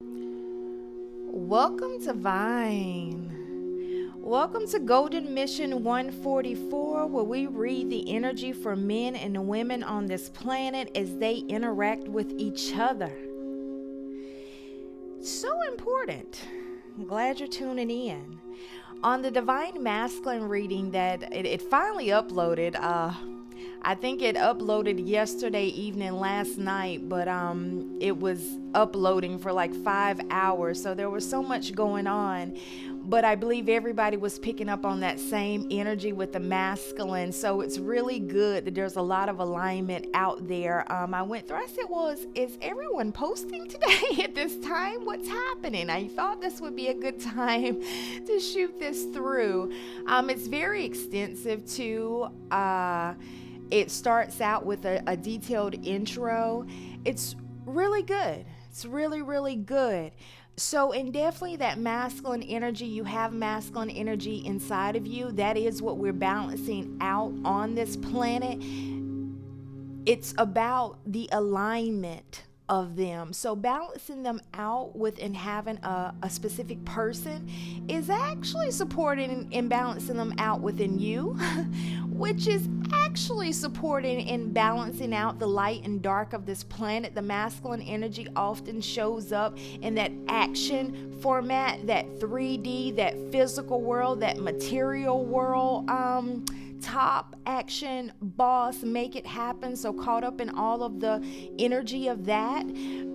Welcome to Vine. Welcome to Golden Mission 144, where we read the energy for men and women on this planet as they interact with each other. So important. I'm glad you're tuning in. On the Divine Masculine reading that it finally uploaded, I think it uploaded yesterday evening, last night, but it was uploading for like 5 hours. So there was so much going on, but I believe everybody was picking up on that same energy with the masculine. So it's really good that there's a lot of alignment out there. I went through, I said, well, is everyone posting today at this time? What's happening? I thought this would be a good time to shoot this through. It's very extensive too. It starts out with a detailed intro. It's really good. It's really, really good. So, and definitely that masculine energy, you have masculine energy inside of you. That is what we're balancing out on this planet. It's about the alignment of them. So balancing them out with and having a specific person is actually supporting and balancing them out within you, which is actually supporting and balancing out the light and dark of this planet. The masculine energy often shows up in that action format, that 3D, that physical world, that material world, top action, boss, make it happen. So caught up in all of the energy of that.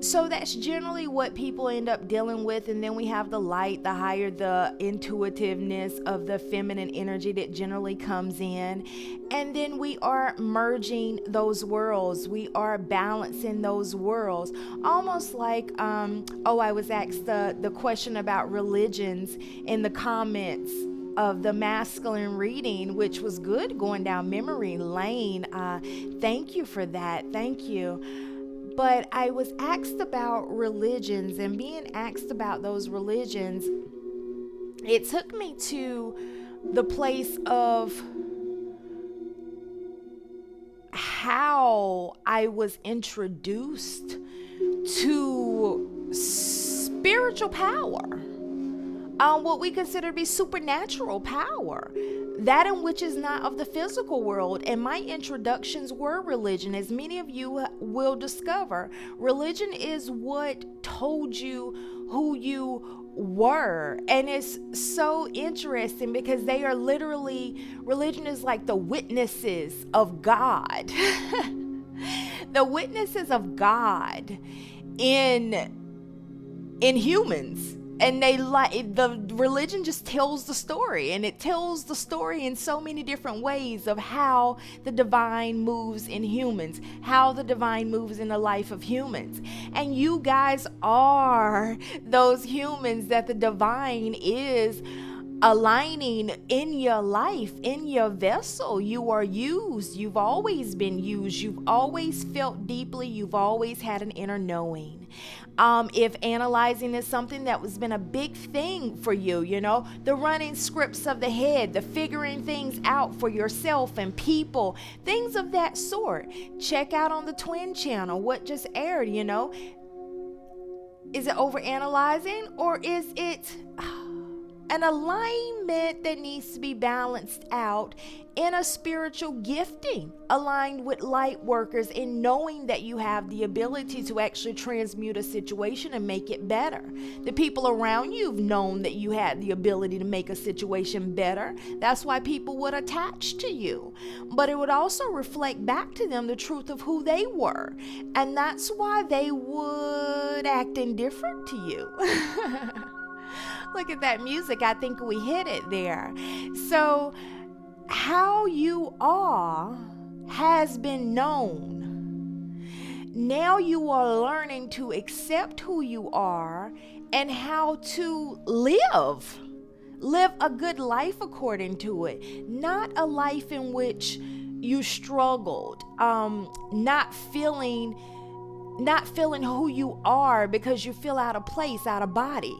So that's generally what people end up dealing with. And then we have the light, the higher, the intuitiveness of the feminine energy that generally comes in. And then we are merging those worlds. We are balancing those worlds. Almost like, I was asked the question about religions in the comments of the masculine reading, which was good, going down memory lane. Thank you for that. Thank you. But I was asked about religions, and being asked about those religions, it took me to the place of how I was introduced to spiritual power. What we consider to be supernatural power, that in which is not of the physical world. And my introductions were religion. As many of you will discover, religion is what told you who you were. And it's so interesting because they are literally, religion is like the witnesses of God. The witnesses of God in humans. And the religion just tells the story, and it tells the story in so many different ways of how the divine moves in humans, how the divine moves in the life of humans. And you guys are those humans that the divine is aligning in your life, in your vessel. You are used. You've always been used. You've always felt deeply. You've always had an inner knowing. If analyzing is something that has been a big thing for you, the running scripts of the head, the figuring things out for yourself and people, things of that sort. Check out on the Twin channel what just aired, Is it over analyzing, or is it an alignment that needs to be balanced out in a spiritual gifting, aligned with light workers, in knowing that you have the ability to actually transmute a situation and make it better? The people around you have known that you had the ability to make a situation better. That's why people would attach to you. But it would also reflect back to them the truth of who they were. And that's why they would act indifferent to you. Look at that music. I think we hit it there. So how you are has been known. Now you are learning to accept who you are and how to live a good life according to it. Not a life in which you struggled, not feeling who you are because you feel out of place, out of body.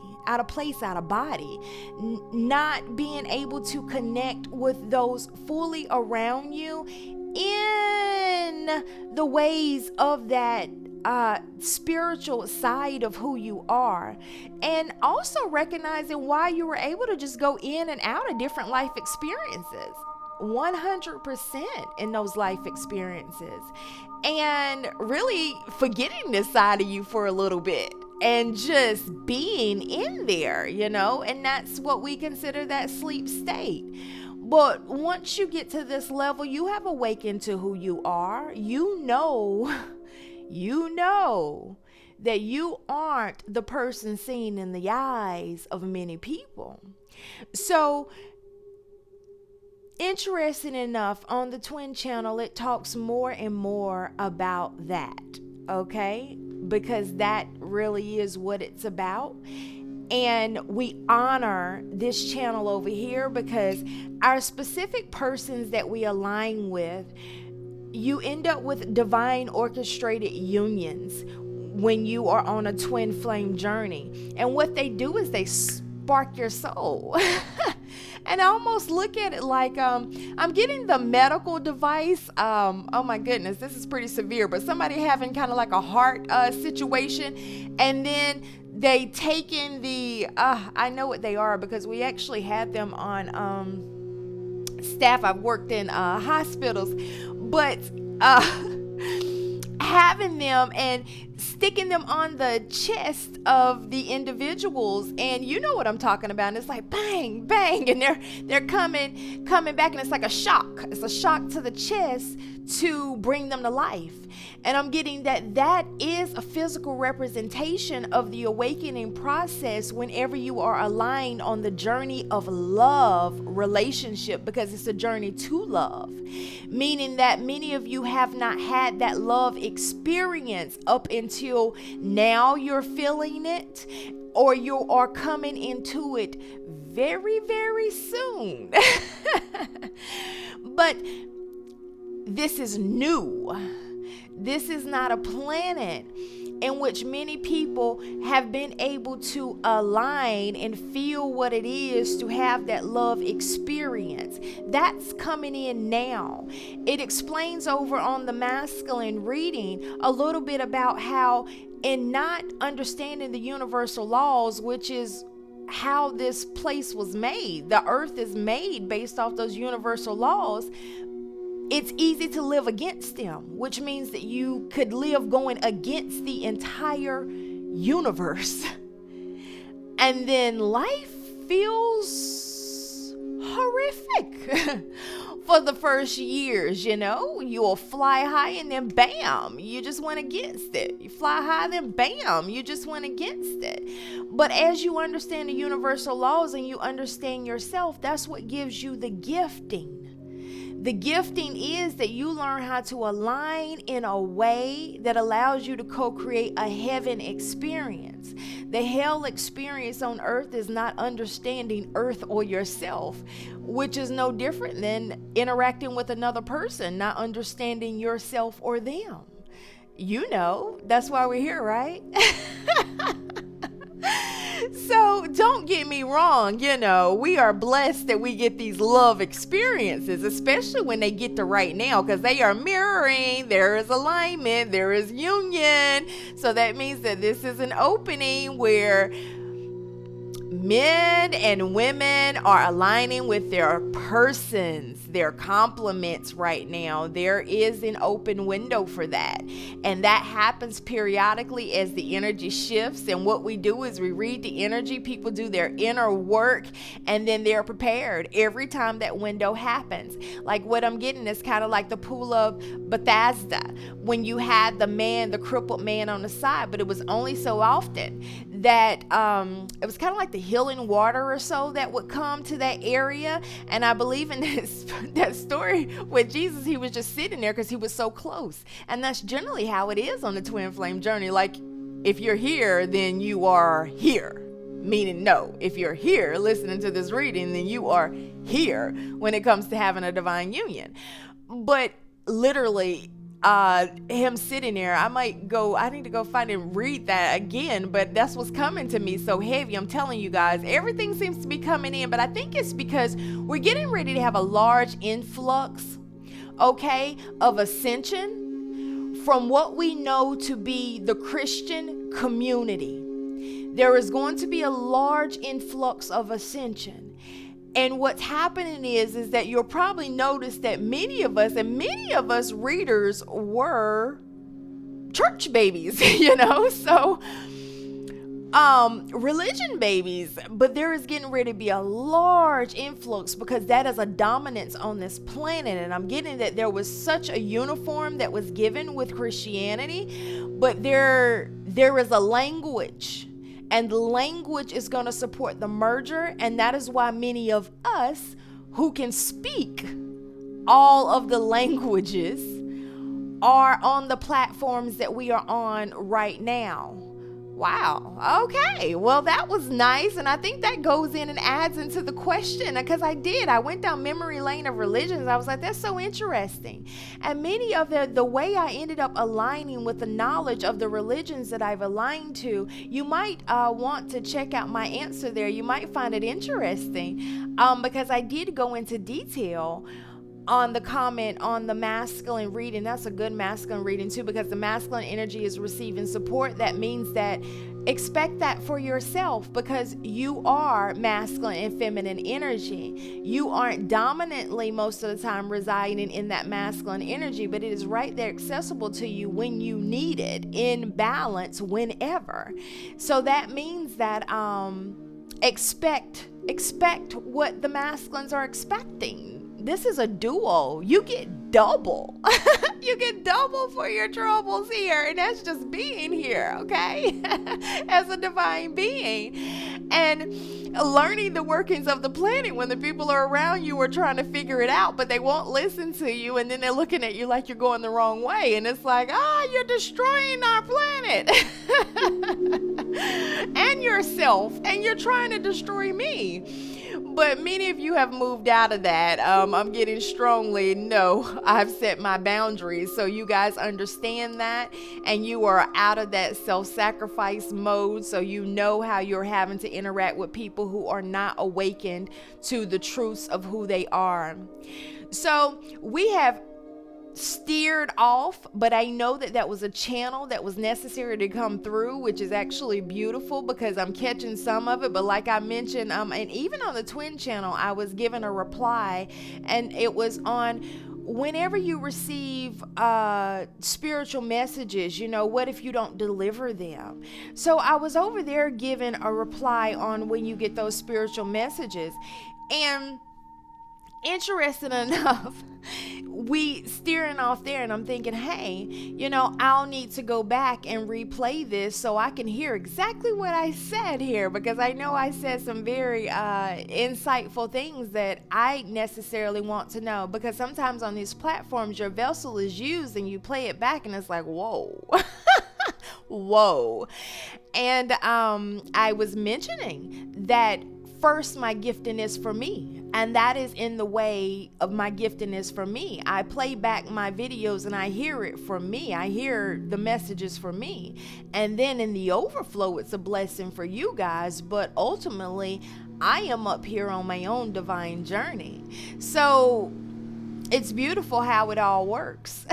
Not being able to connect with those fully around you in the ways of that spiritual side of who you are, and also recognizing why you were able to just go in and out of different life experiences 100% in those life experiences, and really forgetting this side of you for a little bit and just being in there, and that's what we consider that sleep state. But once you get to this level, you have awakened to who you are. You know that you aren't the person seen in the eyes of many people. So, interesting enough, on the Twin channel, it talks more and more about that, okay? Because that really is what it's about. And we honor this channel over here because our specific persons that we align with, you end up with divine orchestrated unions when you are on a twin flame journey. And what they do is they spark your soul. And I almost look at it like I'm getting the medical device. Oh my goodness, this is pretty severe. But somebody having kind of like a heart situation, and then they take in the I know what they are because we actually had them on staff. I've worked in hospitals, but having them and sticking them on the chest of the individuals, and you know what I'm talking about. And it's like bang, bang, and they're coming back, and it's like a shock. It's a shock to the chest to bring them to life. And I'm getting that is a physical representation of the awakening process whenever you are aligned on the journey of love relationship, because it's a journey to love, meaning that many of you have not had that love experience up until now. You're feeling it, or you are coming into it very, very soon. But this is new. This is not a planet in which many people have been able to align and feel what it is to have that love experience. That's coming in now. It explains over on the masculine reading a little bit about how, in not understanding the universal laws, which is how this place was made, the earth is made based off those universal laws. It's easy to live against them, which means that you could live going against the entire universe. And then life feels horrific for the first years, You'll fly high and then bam, you just went against it. You fly high, then bam, you just went against it. But as you understand the universal laws and you understand yourself, that's what gives you the gifting. The gifting is that you learn how to align in a way that allows you to co-create a heaven experience. The hell experience on earth is not understanding earth or yourself, which is no different than interacting with another person, not understanding yourself or them. That's why we're here, right? So don't get me wrong, we are blessed that we get these love experiences, especially when they get to right now, because they are mirroring. There is alignment, there is union. So that means that this is an opening where men and women are aligning with their persons, their complements right now. There is an open window for that. And that happens periodically as the energy shifts. And what we do is we read the energy, people do their inner work, and then they're prepared every time that window happens. Like what I'm getting is kind of like the pool of Bethesda, when you had the crippled man on the side, but it was only so often that it was kind of like the healing water or so that would come to that area. And I believe in that story with Jesus, he was just sitting there because he was so close. And that's generally how it is on the twin flame journey. Like, if you're here, then you are here. Meaning, no, if you're here listening to this reading, then you are here when it comes to having a divine union. But literally, him sitting there, I need to go find and read that again, but that's what's coming to me so heavy. I'm telling you guys, everything seems to be coming in, but I think it's because we're getting ready to have a large influx okay, of Ascension, from what we know to be the Christian community. There is going to be a large influx of Ascension. And what's happening is that you'll probably notice that many of us readers were church babies, so religion babies. But there is getting ready to be a large influx, because that is a dominance on this planet. And I'm getting that there was such a uniform that was given with Christianity, but there is a language. And the language is going to support the merger. And that is why many of us who can speak all of the languages are on the platforms that we are on right now. Wow. Okay. Well, that was nice. And I think that goes in and adds into the question, because I went down memory lane of religions. I was like, that's so interesting. And many of the way I ended up aligning with the knowledge of the religions that I've aligned to, you might want to check out my answer there. You might find it interesting, because I did go into detail on the comment on the masculine reading. That's a good masculine reading too, because the masculine energy is receiving support. That means that expect that for yourself, because you are masculine and feminine energy. You aren't dominantly most of the time residing in that masculine energy, but it is right there accessible to you when you need it, in balance whenever. So that means that expect what the masculines are expecting. This is a duo. You get double. You get double for your troubles here. And that's just being here, okay? As a divine being. And learning the workings of the planet when the people are around you are trying to figure it out, but they won't listen to you. And then they're looking at you like you're going the wrong way. And it's like, you're destroying our planet. And yourself. And you're trying to destroy me. But many of you have moved out of that. I'm getting strongly, no, I've set my boundaries. So you guys understand that, and you are out of that self-sacrifice mode. So you know how you're having to interact with people who are not awakened to the truths of who they are. So we have steered off, but I know that was a channel that was necessary to come through, which is actually beautiful, because I'm catching some of it. But like I mentioned, and even on the twin channel, I was given a reply, and it was on whenever you receive spiritual messages, what if you don't deliver them? So I was over there given a reply on when you get those spiritual messages. And interesting enough, we steering off there, and I'm thinking, hey, I'll need to go back and replay this so I can hear exactly what I said here, because I know I said some very insightful things that I necessarily want to know, because sometimes on these platforms your vessel is used and you play it back and it's like, whoa. Whoa. And I was mentioning that first, my gifting is for me. And that is in the way of my gifting is for me. I play back my videos and I hear it for me. I hear the messages for me. And then in the overflow, it's a blessing for you guys. But ultimately, I am up here on my own divine journey. So it's beautiful how it all works.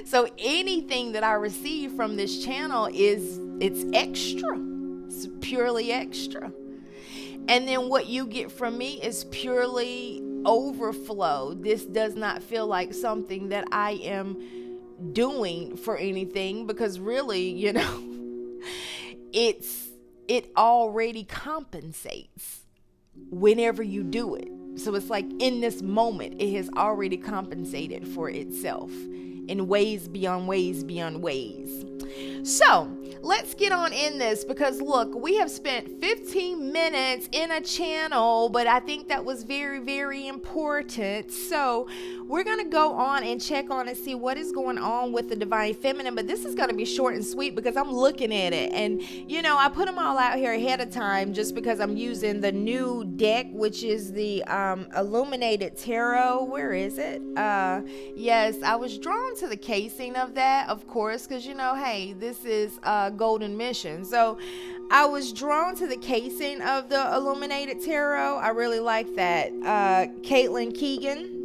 So anything that I receive from this channel it's extra. It's purely extra. And then what you get from me is purely overflow. This does not feel like something that I am doing for anything, because really, it already compensates whenever you do it. So it's like in this moment, it has already compensated for itself in ways beyond ways beyond ways. So let's get on in this, because look, we have spent 15 minutes in a channel, but I think that was very, very important. So we're going to go on and check on and see what is going on with the divine feminine. But this is going to be short and sweet, because I'm looking at it, and I put them all out here ahead of time just because I'm using the new deck, which is the Illuminated Tarot. Where is it? Yes, I was drawn to the casing of that, of course, because hey, this is Golden Mission. So I was drawn to the casing of the Illuminated Tarot. I really like that. Caitlin Keegan.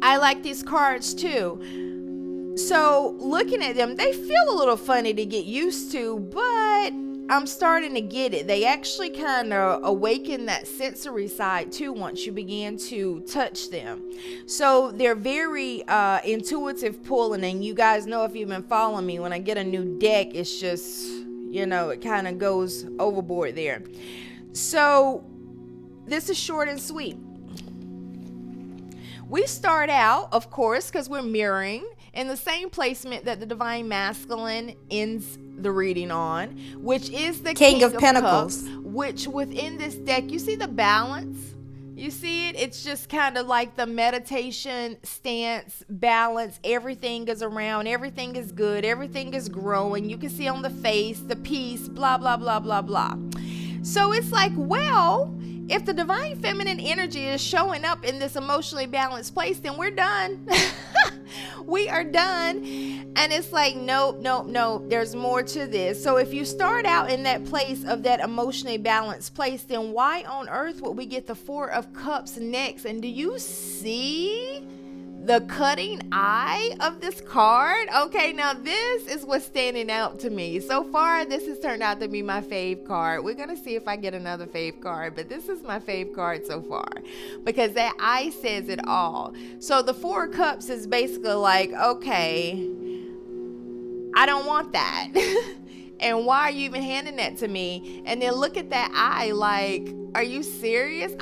I like these cards too. So looking at them, they feel a little funny to get used to, but I'm starting to get it. They actually kind of awaken that sensory side too once you begin to touch them. So they're very intuitive pulling, and you guys know if you've been following me, when I get a new deck, it's just, it kind of goes overboard there. So this is short and sweet. We start out, of course, because we're mirroring, in the same placement that the Divine Masculine ends the reading on, which is the King of Pentacles, which within this deck, you see the balance? You see it? It's just kind of like the meditation stance, balance. Everything is around. Everything is good. Everything is growing. You can see on the face, the peace, blah, blah, blah, blah, blah. So it's like, well, if the Divine Feminine energy is showing up in this emotionally balanced place, then we're done. We are done. And it's like, nope. There's more to this. So if you start out in that place of that emotionally balanced place, then why on earth would we get the Four of Cups next? And do you see the cutting eye of this card? Okay, now this is what's standing out to me. So far, this has turned out to be my fave card. We're going to see if I get another fave card, but this is my fave card so far because that eye says it all. So the Four of Cups is basically like, okay, I don't want that. And why are you even handing that to me? And then look at that eye like, are you serious?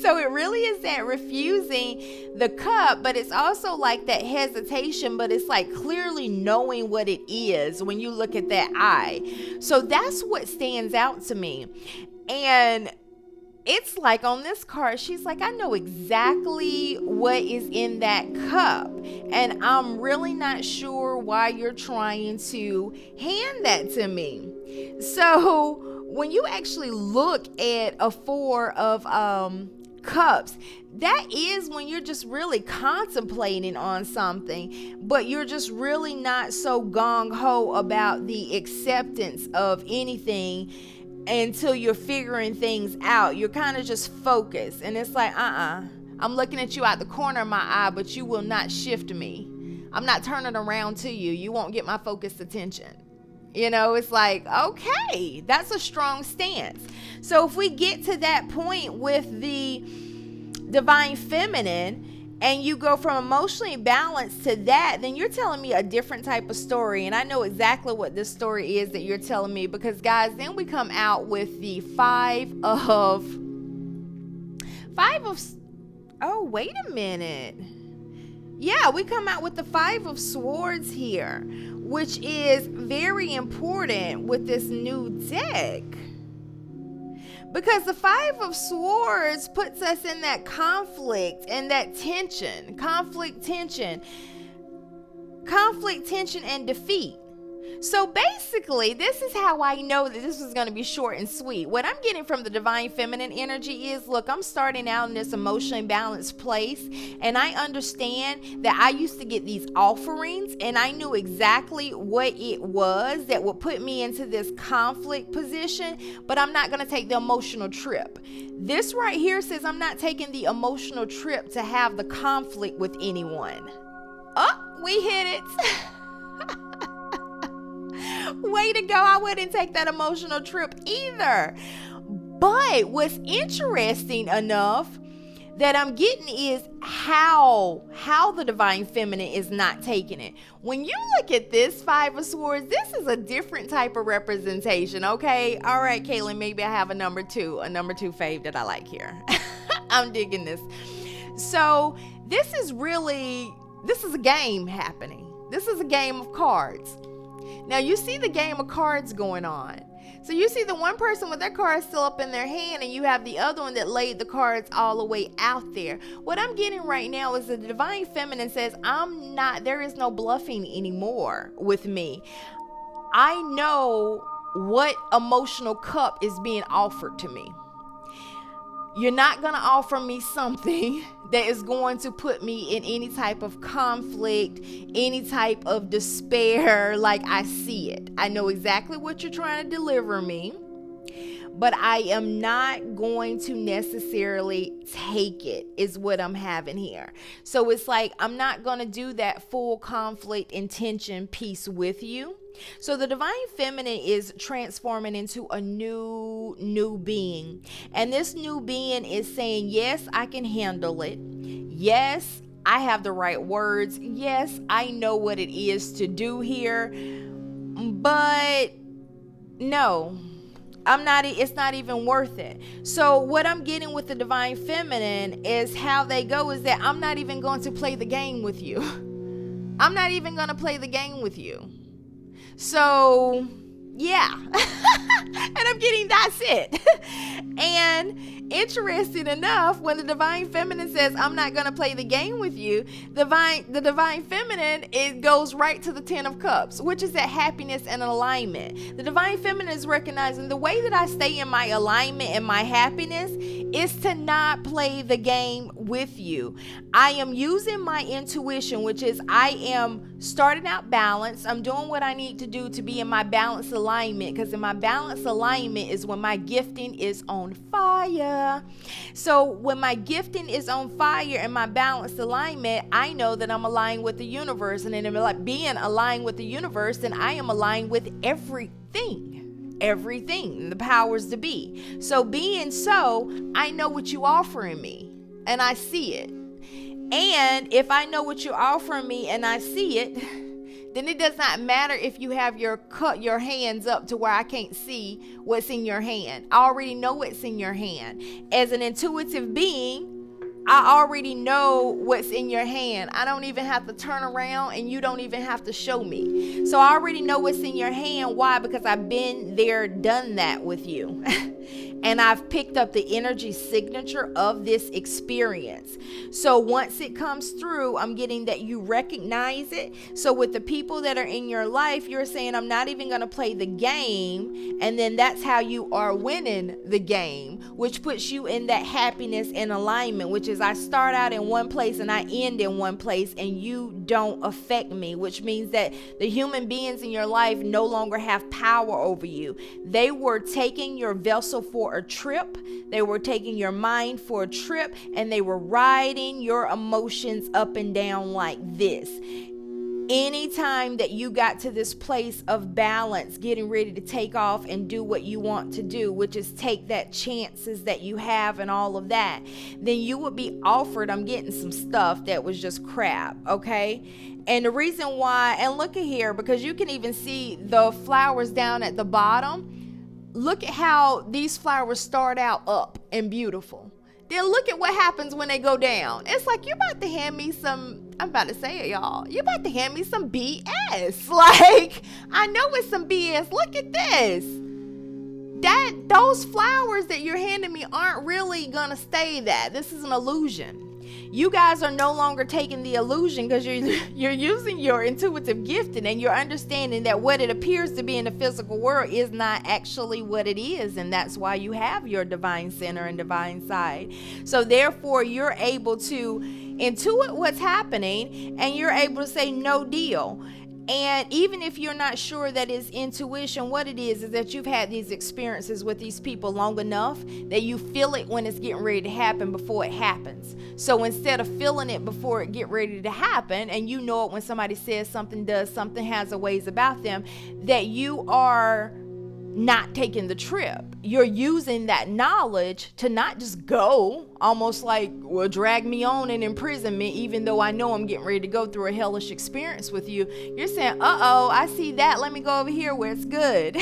So it really is that refusing the cup, but it's also like that hesitation, but it's like clearly knowing what it is when you look at that eye. So that's what stands out to me. And it's like on this card, she's like, I know exactly what is in that cup, and I'm really not sure why you're trying to hand that to me. So when you actually look at a Four of Cups, that is when you're just really contemplating on something, but you're just really not so gung-ho about the acceptance of anything until you're figuring things out. You're kind of just focused, and it's like, I'm looking at you out the corner of my eye, but you will not shift me. I'm not turning around to you. You won't get my focused attention. It's like, okay, that's a strong stance. So if we get to that point with the Divine Feminine and you go from emotionally balanced to that, then you're telling me a different type of story. And I know exactly what this story is that you're telling me, because guys, then we come out with the oh, wait a minute. Yeah, we come out with the Five of Swords here, which is very important with this new deck. Because the Five of Swords puts us in that conflict and that tension, tension, and defeat. So basically, this is how I know that this is going to be short and sweet. What I'm getting from the Divine Feminine energy is, look, I'm starting out in this emotionally balanced place, and I understand that I used to get these offerings, and I knew exactly what it was that would put me into this conflict position, but I'm not going to take the emotional trip. This right here says I'm not taking the emotional trip to have the conflict with anyone. Oh, we hit it. Way to go. I wouldn't take that emotional trip either. But what's interesting enough that I'm getting is how the Divine Feminine is not taking it. When you look at this Five of Swords, this is a different type of representation, okay? All right, Caitlin, maybe I have a number two fave that I like here. I'm digging this. So this is a game happening. This is a game of cards. Now you see the game of cards going on. So you see the one person with their cards still up in their hand, and you have the other one that laid the cards all the way out there. What I'm getting right now is the Divine Feminine says, there is no bluffing anymore with me. I know what emotional cup is being offered to me. You're not going to offer me something that is going to put me in any type of conflict, any type of despair like I see it. I know exactly what you're trying to deliver me, but I am not going to necessarily take it, is what I'm having here. So it's like, I'm not going to do that full conflict intention piece with you. So the divine feminine is transforming into a new being. And this new being is saying, yes, I can handle it. Yes, I have the right words. Yes, I know what it is to do here. But no, it's not even worth it. So what I'm getting with the divine feminine is how they go is that I'm not even going to play the game with you. I'm not even going to play the game with you. So, yeah. And I'm getting that's it. And interesting enough, when the divine feminine says, I'm not going to play the game with you, the divine feminine, it goes right to the 10 of cups, which is that happiness and alignment. The divine feminine is recognizing the way that I stay in my alignment and my happiness is to not play the game with you. I am using my intuition, which is I am starting out balanced. I'm doing what I need to do to be in my balanced alignment, because in my balanced alignment is when my gifting is on fire. So when my gifting is on fire and my balanced alignment, I know that I'm aligned with the universe. And then like being aligned with the universe, then I am aligned with everything, the powers to be. So being so, I know what you offering me and I see it. And if I know what you're offering me and I see it, then it does not matter if you have your hands up to where I can't see what's in your hand. I already know what's in your hand. As an intuitive being, I already know what's in your hand. I don't even have to turn around and you don't even have to show me. So I already know what's in your hand. Why? Because I've been there, done that with you. And I've picked up the energy signature of this experience. So once it comes through, I'm getting that you recognize it. So with the people that are in your life, you're saying, I'm not even going to play the game. And then that's how you are winning the game, which puts you in that happiness and alignment, which is I start out in one place and I end in one place and you don't affect me, which means that the human beings in your life no longer have power over you. They were taking your vessel for a trip. They were taking your mind for a trip, and they were riding your emotions up and down like this. Anytime that you got to this place of balance, getting ready to take off and do what you want to do, which is take that chances that you have and all of that, then you would be offered, I'm getting some stuff that was just crap, okay? And the reason why, and look at here, because you can even see the flowers down at the bottom. Look at how these flowers start out up and beautiful. Then look at what happens when they go down. It's like, you're about to hand me some, I'm about to say it, y'all. You're about to hand me some BS. Like, I know it's some BS. Look at this. Those flowers that you're handing me aren't really going to stay that. This is an illusion. You guys are no longer taking the illusion because you're using your intuitive gifting and you're understanding that what it appears to be in the physical world is not actually what it is. And that's why you have your divine center and divine side. So therefore, you're able to intuit what's happening and you're able to say no deal. And even if you're not sure that it's intuition, what it is that you've had these experiences with these people long enough that you feel it when it's getting ready to happen before it happens. So instead of feeling it before it get ready to happen, and you know it when somebody says something, does something, has a ways about them, that you are not taking the trip. You're using that knowledge to not just go, almost like, well, drag me on and imprison me, even though I know I'm getting ready to go through a hellish experience with you. You're saying, uh-oh, I see that. Let me go over here where it's good.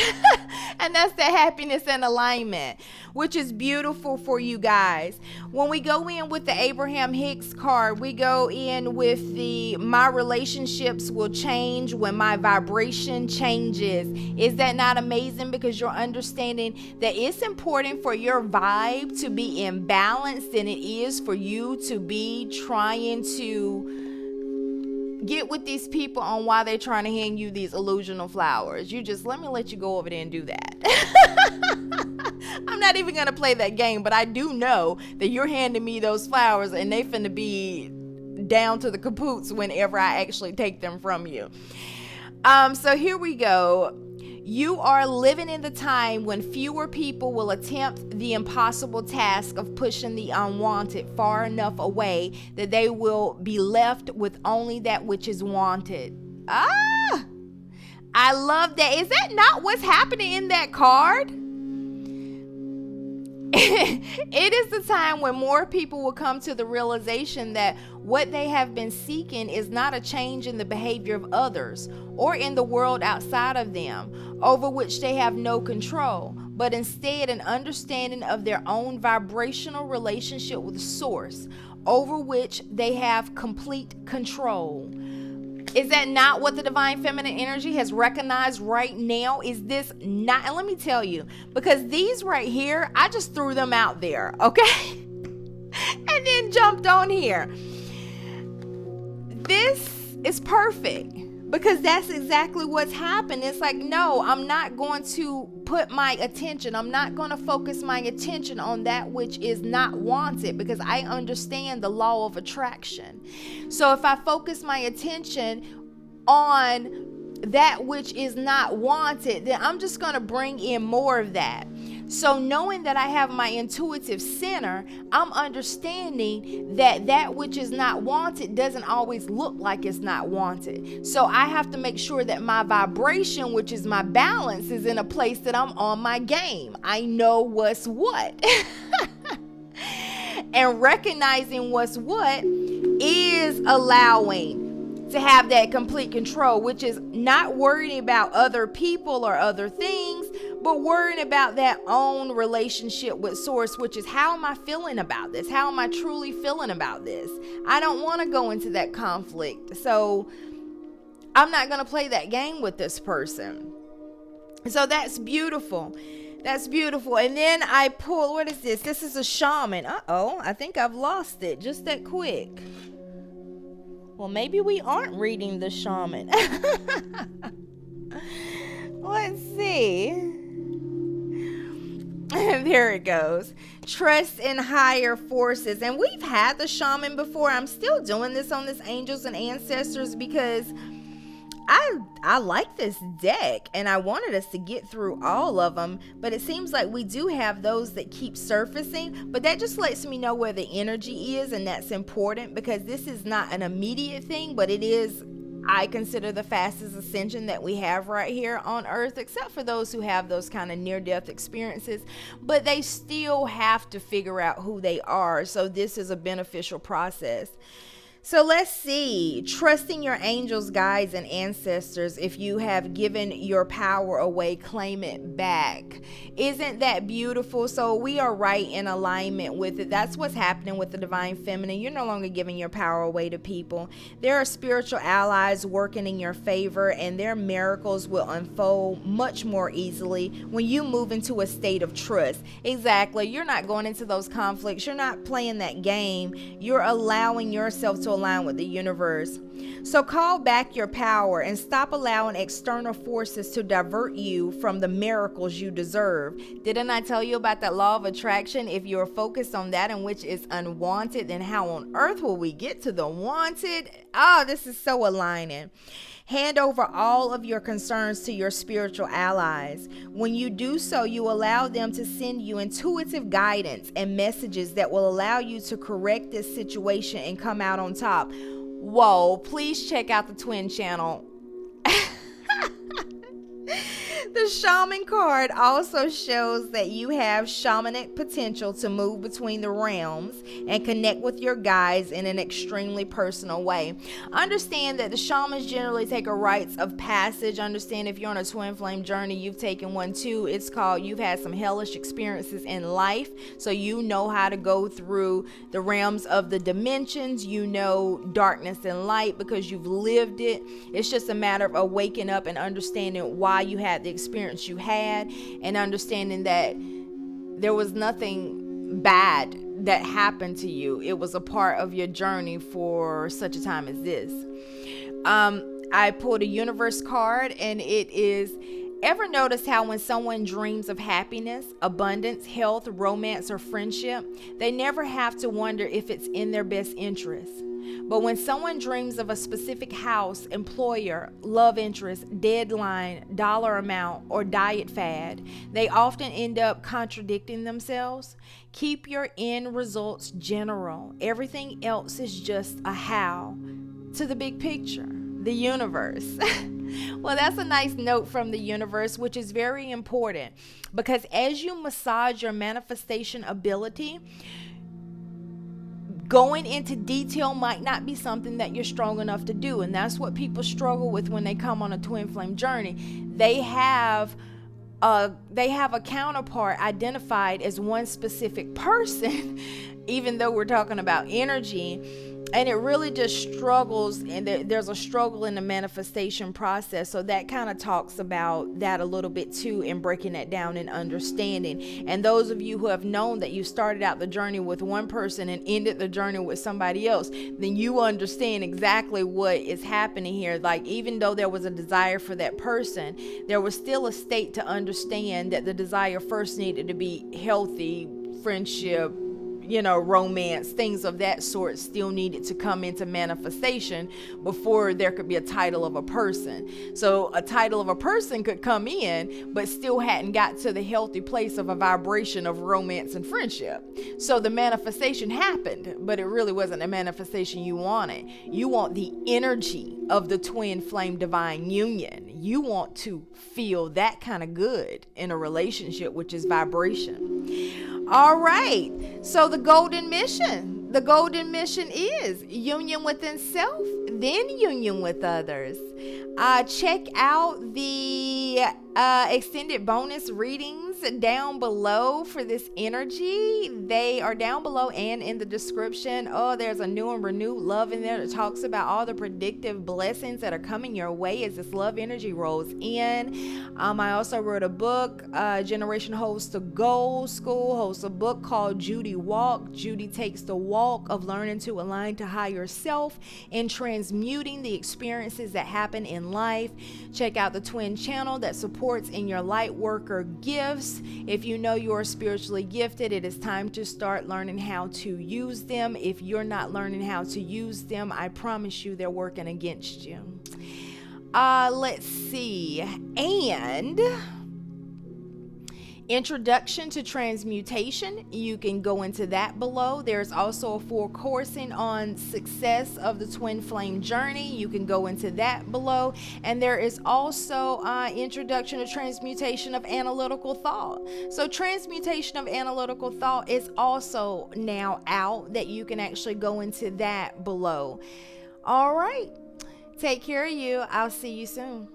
And that's the happiness and alignment, which is beautiful for you guys. When we go in with the Abraham Hicks card, we go in with the my relationships will change when my vibration changes. Is that not amazing? Because you're understanding that it's important for your vibe to be in balance than it is for you to be trying to get with these people on why they're trying to hand you these illusional flowers. You just, let me let you go over there and do that. I'm not even going to play that game, but I do know that you're handing me those flowers and they finna be down to the kapoots whenever I actually take them from you. So here we go. You are living in the time when fewer people will attempt the impossible task of pushing the unwanted far enough away that they will be left with only that which is wanted. I love that. Is that not what's happening in that card? It is the time when more people will come to the realization that what they have been seeking is not a change in the behavior of others or in the world outside of them, over which they have no control, but instead an understanding of their own vibrational relationship with Source, over which they have complete control. Is that not what the divine feminine energy has recognized right now? Is this not? And let me tell you, because these right here, I just threw them out there, okay? And then jumped on here. This is perfect because that's exactly what's happened. It's like, no, I'm not going to put my attention. I'm not going to focus my attention on that which is not wanted because I understand the law of attraction. So if I focus my attention on that which is not wanted, then I'm just going to bring in more of that. So knowing that I have my intuitive center, I'm understanding that that which is not wanted doesn't always look like it's not wanted. So I have to make sure that my vibration, which is my balance, is in a place that I'm on my game. I know what's what. And recognizing what's what is allowing to have that complete control, which is not worrying about other people or other things, but worrying about that own relationship with Source, which is, how am I feeling about this? How am I truly feeling about this? I don't want to go into that conflict. So I'm not going to play that game with this person. So that's beautiful. That's beautiful. And then I pull, what is this? This is a shaman. Uh-oh, I think I've lost it just that quick. Well, maybe we aren't reading the shaman. Let's see. There it goes. Trust in higher forces. And we've had the shaman before. I'm still doing this on this angels and ancestors because I like this deck and I wanted us to get through all of them, but it seems like we do have those that keep surfacing, but that just lets me know where the energy is, and that's important because this is not an immediate thing, but it is, I consider, the fastest ascension that we have right here on earth, except for those who have those kind of near-death experiences, but they still have to figure out who they are, so this is a beneficial process. So let's see, trusting your angels, guides, and ancestors. If you have given your power away, claim it back. Isn't that beautiful? So we are right in alignment with it. That's what's happening with the divine feminine. You're no longer giving your power away to people. There are spiritual allies working in your favor, and their miracles will unfold much more easily when you move into a state of trust. Exactly. You're not going into those conflicts. You're not playing that game. You're allowing yourself to align with the universe. So call back your power and stop allowing external forces to divert you from the miracles you deserve. Didn't I tell you about that law of attraction? If you're focused on that in which is unwanted, then how on earth will we get to the wanted? This is so aligning. Hand over all of your concerns to your spiritual allies. When you do so, you allow them to send you intuitive guidance and messages that will allow you to correct this situation and come out on top. Whoa, please check out the twin channel. The shaman card also shows that you have shamanic potential to move between the realms and connect with your guides in an extremely personal way. Understand that the shamans generally take a rites of passage. Understand if you're on a twin flame journey, you've taken one too. It's called, you've had some hellish experiences in life, so you know how to go through the realms of the dimensions. You know darkness and light because you've lived it. It's just a matter of waking up and understanding why you had the experience you had, and understanding that there was nothing bad that happened to you. It was a part of your journey for such a time as this. I pulled a universe card, and it is, ever notice how when someone dreams of happiness, abundance, health, romance, or friendship, they never have to wonder if it's in their best interest? But when someone dreams of a specific house, employer, love interest, deadline, dollar amount, or diet fad, they often end up contradicting themselves. Keep your end results general. Everything else is just a how to the big picture, the universe. Well, that's a nice note from the universe, which is very important, because as you massage your manifestation ability, going into detail might not be something that you're strong enough to do. And that's what people struggle with when they come on a twin flame journey. They have a counterpart identified as one specific person, even though we're talking about energy. And it really just struggles, and there's a struggle in the manifestation process. So that kind of talks about that a little bit too, and breaking that down and understanding. And those of you who have known that you started out the journey with one person and ended the journey with somebody else, then you understand exactly what is happening here. Like, even though there was a desire for that person, there was still a state to understand that the desire first needed to be healthy, friendship, romance, things of that sort still needed to come into manifestation before there could be a title of a person. So a title of a person could come in, but still hadn't got to the healthy place of a vibration of romance and friendship. So the manifestation happened, but it really wasn't a manifestation you wanted. You want the energy of the twin flame divine union. You want to feel that kind of good in a relationship, which is vibration. All right. So the golden mission is union within self, then union with others. Check out the extended bonus readings down below for this energy. They are down below and in the description. Oh, there's a new and renewed love in there that talks about all the predictive blessings that are coming your way as this love energy rolls in. I also wrote a book. Generation Holds the Goal School hosts a book called Judi Walk. Judi takes the walk of learning to align to higher self and transmuting the experiences that happen in life. Check out the twin channel that supports in your light worker gifts. If you know you're spiritually gifted, it is time to start learning how to use them. If you're not learning how to use them, I promise you they're working against you. Let's see. And Introduction to Transmutation, you can go into that below. There's also a full coursing on success of the twin flame journey. You can go into that below. And there is also Introduction to Transmutation of Analytical Thought. So Transmutation of Analytical Thought is also now out, that you can actually go into that below. All right. Take care of you. I'll see you soon.